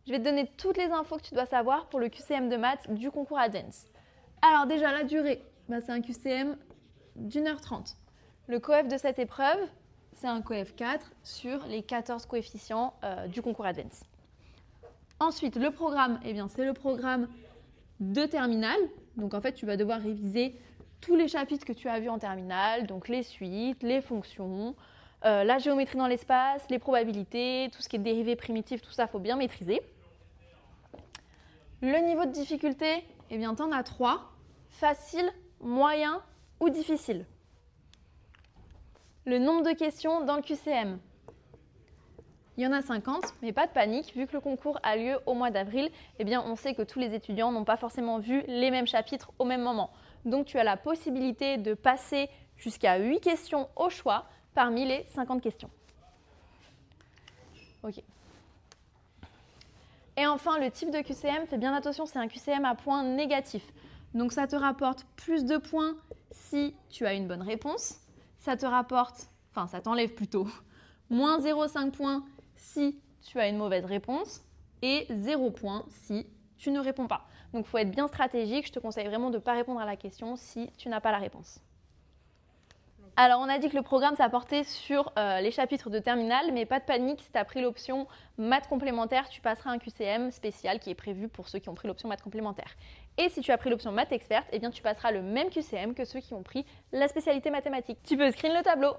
Je vais te donner toutes les infos que tu dois savoir pour le QCM de maths du concours Advance. Alors déjà, la durée, c'est un QCM d'1h30. Le coef de cette épreuve, c'est un coef 4 sur les 14 coefficients du concours Advance. Ensuite, le programme, c'est le programme de terminale. Donc en fait, tu vas devoir réviser tous les chapitres que tu as vus en terminale, donc les suites, les fonctions, la géométrie dans l'espace, les probabilités, tout ce qui est dérivés primitifs, tout ça, il faut bien maîtriser. Le niveau de difficulté, tu en as 3, facile, moyen ou difficile. Le nombre de questions dans le QCM, il y en a 50, mais pas de panique, vu que le concours a lieu au mois d'avril, on sait que tous les étudiants n'ont pas forcément vu les mêmes chapitres au même moment. Donc tu as la possibilité de passer jusqu'à 8 questions au choix parmi les 50 questions. Ok. Et enfin, le type de QCM, fais bien attention, c'est un QCM à points négatifs. Donc ça te rapporte plus de points si tu as une bonne réponse. Ça t'enlève plutôt moins 0,5 points si tu as une mauvaise réponse et 0 points si tu ne réponds pas. Donc il faut être bien stratégique, je te conseille vraiment de ne pas répondre à la question si tu n'as pas la réponse. Alors on a dit que le programme ça portait sur les chapitres de terminale, mais pas de panique, si tu as pris l'option maths complémentaire, tu passeras un QCM spécial qui est prévu pour ceux qui ont pris l'option maths complémentaire. Et si tu as pris l'option maths experte, tu passeras le même QCM que ceux qui ont pris la spécialité mathématique. Tu peux screen le tableau.